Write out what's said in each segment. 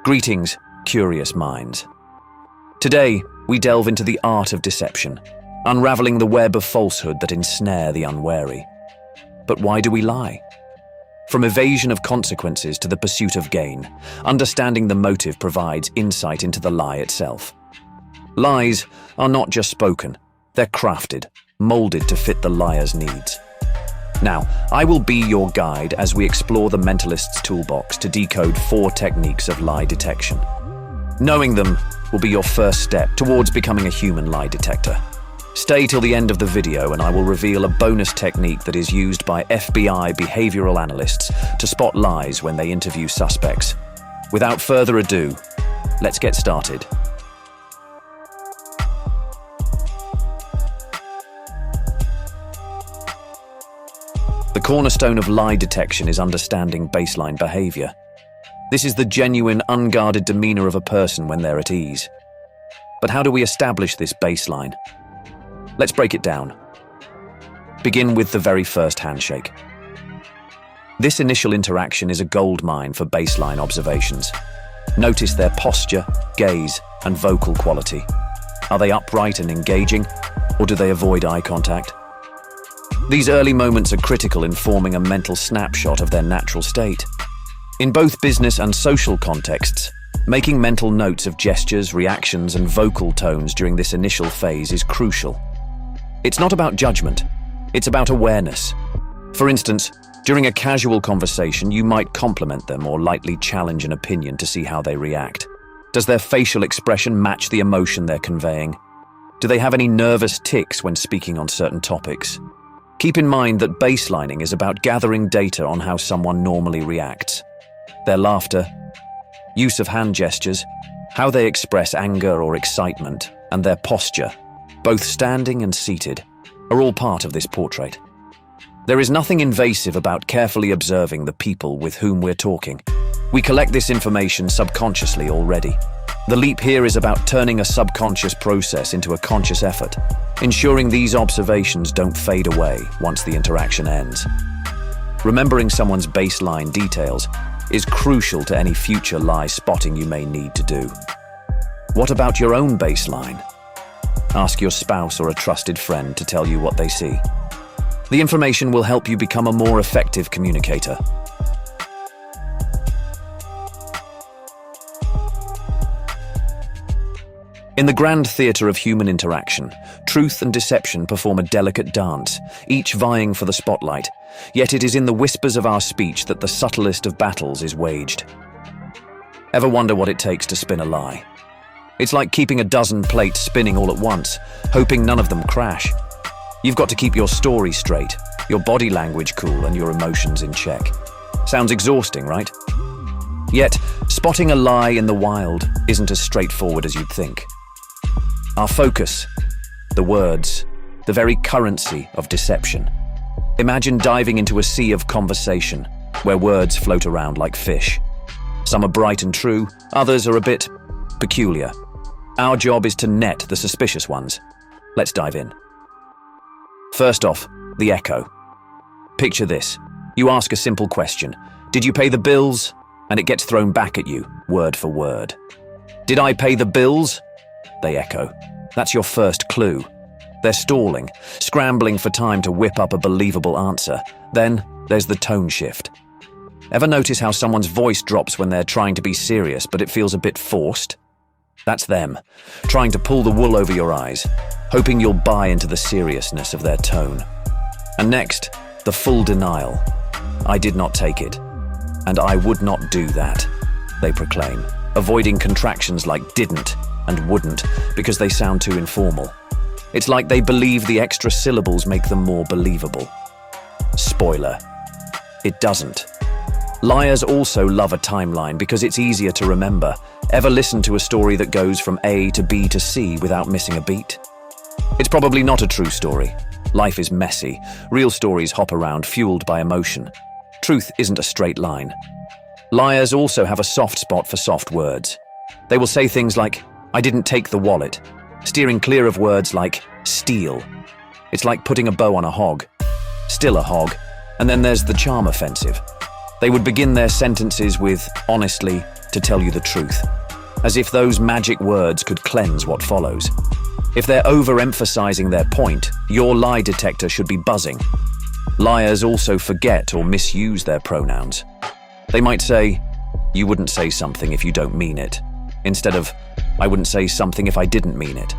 Greetings, curious minds. Today, we delve into the art of deception, unraveling the web of falsehood that ensnare the unwary. But why do we lie? From evasion of consequences to the pursuit of gain, understanding the motive provides insight into the lie itself. Lies are not just spoken, they're crafted, molded to fit the liar's needs. Now, I will be your guide as we explore the mentalist's toolbox to decode 4 techniques of lie detection. Knowing them will be your first step towards becoming a human lie detector. Stay till the end of the video and I will reveal a bonus technique that is used by FBI behavioral analysts to spot lies when they interview suspects. Without further ado, let's get started. The cornerstone of lie detection is understanding baseline behavior. This is the genuine, unguarded demeanor of a person when they're at ease. But how do we establish this baseline? Let's break it down. Begin with the very first handshake. This initial interaction is a goldmine for baseline observations. Notice their posture, gaze, and vocal quality. Are they upright and engaging, or do they avoid eye contact? These early moments are critical in forming a mental snapshot of their natural state. In both business and social contexts, making mental notes of gestures, reactions, and vocal tones during this initial phase is crucial. It's not about judgment, it's about awareness. For instance, during a casual conversation, you might compliment them or lightly challenge an opinion to see how they react. Does their facial expression match the emotion they're conveying? Do they have any nervous tics when speaking on certain topics? Keep in mind that baselining is about gathering data on how someone normally reacts. Their laughter, use of hand gestures, how they express anger or excitement, and their posture, both standing and seated, are all part of this portrait. There is nothing invasive about carefully observing the people with whom we're talking. We collect this information subconsciously already. The leap here is about turning a subconscious process into a conscious effort, ensuring these observations don't fade away once the interaction ends. Remembering someone's baseline details is crucial to any future lie spotting you may need to do. What about your own baseline? Ask your spouse or a trusted friend to tell you what they see. The information will help you become a more effective communicator. In the grand theatre of human interaction, truth and deception perform a delicate dance, each vying for the spotlight, yet it is in the whispers of our speech that the subtlest of battles is waged. Ever wonder what it takes to spin a lie? It's like keeping a dozen plates spinning all at once, hoping none of them crash. You've got to keep your story straight, your body language cool, and your emotions in check. Sounds exhausting, right? Yet, spotting a lie in the wild isn't as straightforward as you'd think. Our focus, the words, the very currency of deception. Imagine diving into a sea of conversation, where words float around like fish. Some are bright and true, others are a bit peculiar. Our job is to net the suspicious ones. Let's dive in. First off, the echo. Picture this. You ask a simple question. Did you pay the bills? And it gets thrown back at you, word for word. Did I pay the bills? They echo. That's your first clue. They're stalling, scrambling for time to whip up a believable answer. Then there's the tone shift. Ever notice how someone's voice drops when they're trying to be serious, but it feels a bit forced? That's them, trying to pull the wool over your eyes, hoping you'll buy into the seriousness of their tone. And next, the full denial. I did not take it. And I would not do that, they proclaim, avoiding contractions like didn't and wouldn't because they sound too informal. It's like they believe the extra syllables make them more believable. Spoiler, it doesn't. Liars also love a timeline because it's easier to remember. Ever listen to a story that goes from A to B to C without missing a beat? It's probably not a true story. Life is messy. Real stories hop around, fueled by emotion. Truth isn't a straight line. Liars also have a soft spot for soft words. They will say things like, I didn't take the wallet, steering clear of words like steal. It's like putting a bow on a hog. Still a hog. And then there's the charm offensive. They would begin their sentences with, honestly, to tell you the truth, as if those magic words could cleanse what follows. If they're overemphasizing their point, your lie detector should be buzzing. Liars also forget or misuse their pronouns. They might say, "You wouldn't say something if you don't mean it," instead of, "I wouldn't say something if I didn't mean it."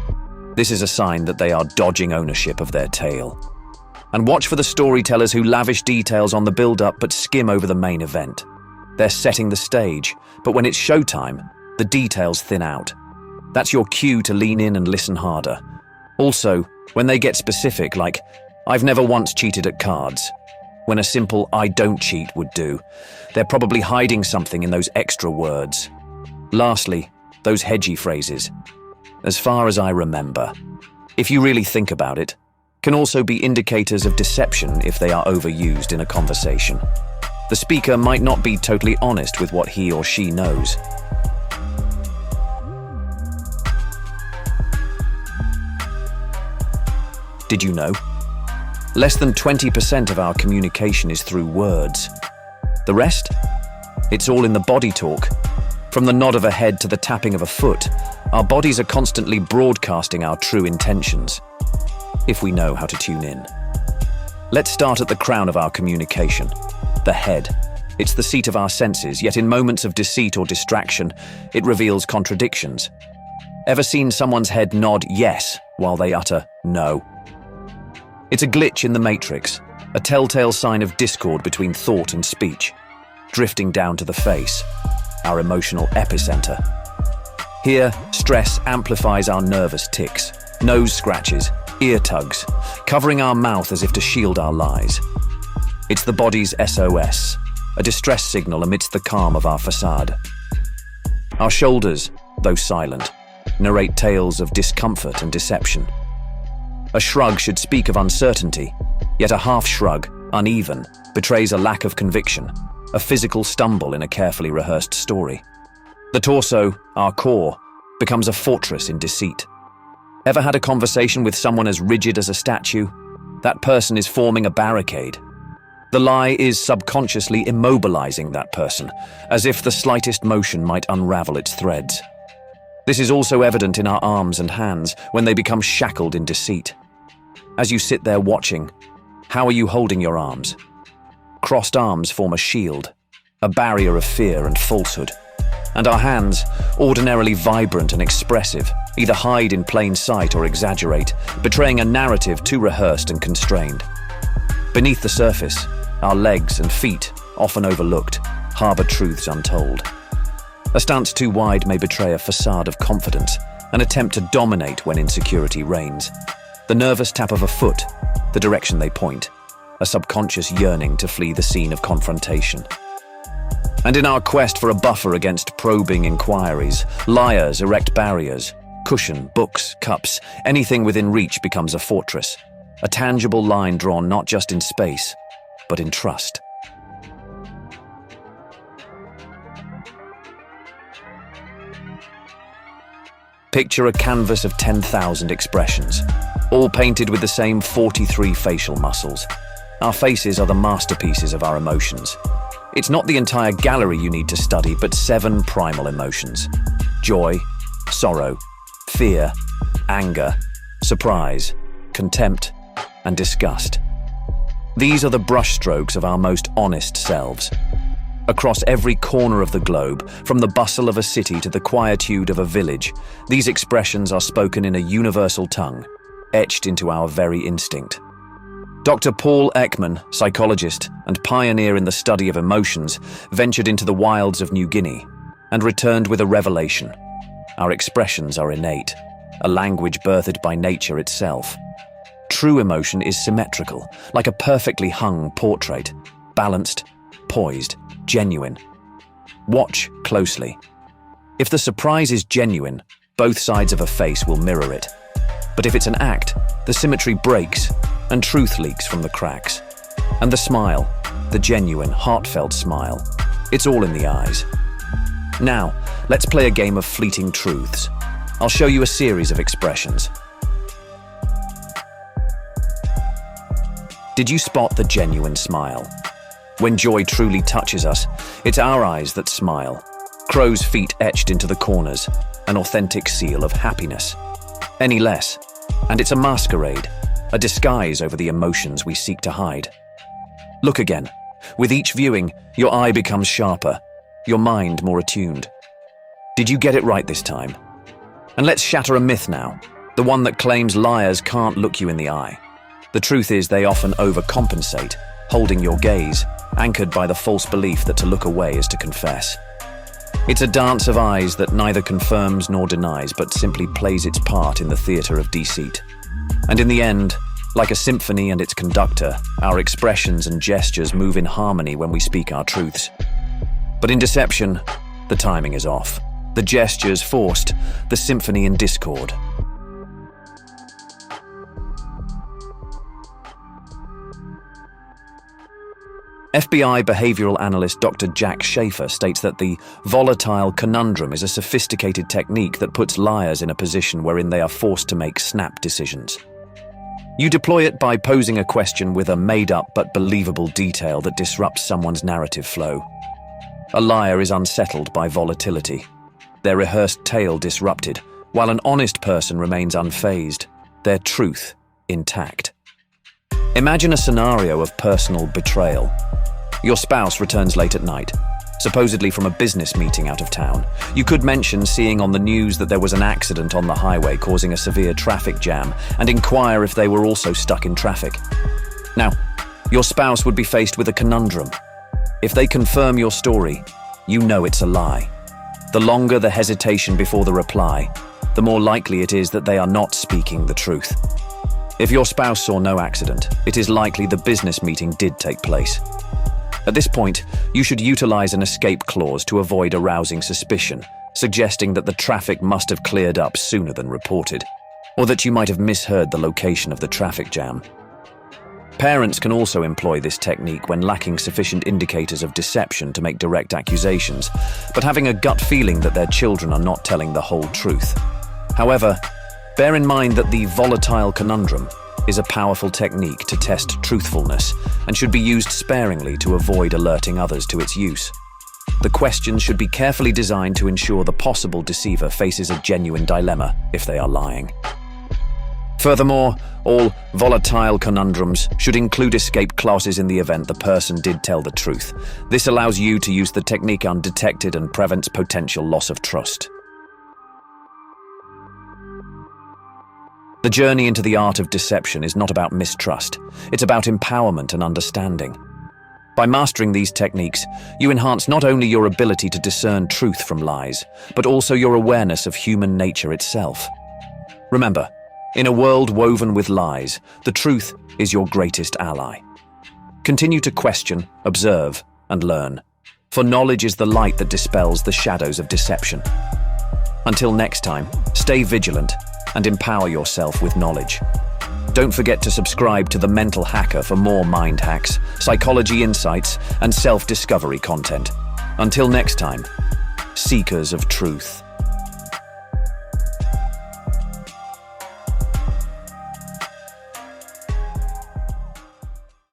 This is a sign that they are dodging ownership of their tale. And watch for the storytellers who lavish details on the build-up but skim over the main event. They're setting the stage, but when it's showtime, the details thin out. That's your cue to lean in and listen harder. Also, when they get specific, like, "I've never once cheated at cards," when a simple "I don't cheat" would do, they're probably hiding something in those extra words. Lastly, those hedgy phrases. "As far as I remember," if you really think about it, can also be indicators of deception if they are overused in a conversation. The speaker might not be totally honest with what he or she knows. Did you know? Less than 20% of our communication is through words. The rest? It's all in the body talk. From the nod of a head to the tapping of a foot, our bodies are constantly broadcasting our true intentions, if we know how to tune in. Let's start at the crown of our communication, the head. It's the seat of our senses, yet in moments of deceit or distraction, it reveals contradictions. Ever seen someone's head nod yes while they utter no? It's a glitch in the matrix, a telltale sign of discord between thought and speech, drifting down to the face, our emotional epicenter. Here, stress amplifies our nervous tics, nose scratches, ear tugs, covering our mouth as if to shield our lies. It's the body's SOS, a distress signal amidst the calm of our facade. Our shoulders, though silent, narrate tales of discomfort and deception. A shrug should speak of uncertainty, yet a half shrug, uneven, betrays a lack of conviction, a physical stumble in a carefully rehearsed story. The torso, our core, becomes a fortress in deceit. Ever had a conversation with someone as rigid as a statue? That person is forming a barricade. The lie is subconsciously immobilizing that person, as if the slightest motion might unravel its threads. This is also evident in our arms and hands when they become shackled in deceit. As you sit there watching, how are you holding your arms? Crossed arms form a shield, a barrier of fear and falsehood. And our hands, ordinarily vibrant and expressive, either hide in plain sight or exaggerate, betraying a narrative too rehearsed and constrained. Beneath the surface, our legs and feet, often overlooked, harbor truths untold. A stance too wide may betray a facade of confidence, an attempt to dominate when insecurity reigns. The nervous tap of a foot, the direction they point, a subconscious yearning to flee the scene of confrontation. And in our quest for a buffer against probing inquiries, liars erect barriers. Cushion, books, cups, anything within reach becomes a fortress, a tangible line drawn not just in space, but in trust. Picture a canvas of 10,000 expressions, all painted with the same 43 facial muscles. Our faces are the masterpieces of our emotions. It's not the entire gallery you need to study, but 7 primal emotions: joy, sorrow, fear, anger, surprise, contempt, and disgust. These are the brushstrokes of our most honest selves. Across every corner of the globe, from the bustle of a city to the quietude of a village, these expressions are spoken in a universal tongue, etched into our very instinct. Dr. Paul Ekman, psychologist and pioneer in the study of emotions, ventured into the wilds of New Guinea and returned with a revelation. Our expressions are innate, a language birthed by nature itself. True emotion is symmetrical, like a perfectly hung portrait, balanced, poised, genuine. Watch closely. If the surprise is genuine, both sides of a face will mirror it. But if it's an act, the symmetry breaks and truth leaks from the cracks. And the smile, the genuine, heartfelt smile, it's all in the eyes. Now, let's play a game of fleeting truths. I'll show you a series of expressions. Did you spot the genuine smile? When joy truly touches us, it's our eyes that smile. crow's feet etched into the corners, an authentic seal of happiness. Any less, and it's a masquerade, a disguise over the emotions we seek to hide. Look again. With each viewing, your eye becomes sharper, your mind more attuned. Did you get it right this time? And let's shatter a myth now, the one that claims liars can't look you in the eye. The truth is they often overcompensate, holding your gaze, anchored by the false belief that to look away is to confess. It's a dance of eyes that neither confirms nor denies, but simply plays its part in the theater of deceit. And in the end, like a symphony and its conductor, our expressions and gestures move in harmony when we speak our truths. But in deception, the timing is off. The gestures forced, the symphony in discord. FBI behavioral analyst Dr. Jack Schafer states that the volatile conundrum is a sophisticated technique that puts liars in a position wherein they are forced to make snap decisions. You deploy it by posing a question with a made-up but believable detail that disrupts someone's narrative flow. A liar is unsettled by volatility, their rehearsed tale disrupted, while an honest person remains unfazed, their truth intact. Imagine a scenario of personal betrayal. Your spouse returns late at night, supposedly from a business meeting out of town. You could mention seeing on the news that there was an accident on the highway causing a severe traffic jam and inquire if they were also stuck in traffic. Now, your spouse would be faced with a conundrum. If they confirm your story, you know it's a lie. The longer the hesitation before the reply, the more likely it is that they are not speaking the truth. If your spouse saw no accident, it is likely the business meeting did take place. At this point, you should utilize an escape clause to avoid arousing suspicion, suggesting that the traffic must have cleared up sooner than reported, or that you might have misheard the location of the traffic jam. Parents can also employ this technique when lacking sufficient indicators of deception to make direct accusations, but having a gut feeling that their children are not telling the whole truth. However, bear in mind that the volatile conundrum is a powerful technique to test truthfulness and should be used sparingly to avoid alerting others to its use. The questions should be carefully designed to ensure the possible deceiver faces a genuine dilemma if they are lying. Furthermore, all volatile conundrums should include escape clauses in the event the person did tell the truth. This allows you to use the technique undetected and prevents potential loss of trust. The journey into the art of deception is not about mistrust, it's about empowerment and understanding. By mastering these techniques, you enhance not only your ability to discern truth from lies, but also your awareness of human nature itself. Remember, in a world woven with lies, the truth is your greatest ally. Continue to question, observe, and learn, for knowledge is the light that dispels the shadows of deception. Until next time, stay vigilant and empower yourself with knowledge. Don't forget to subscribe to The Mental Hacker for more mind hacks, psychology insights, and self-discovery content. Until next time, seekers of truth.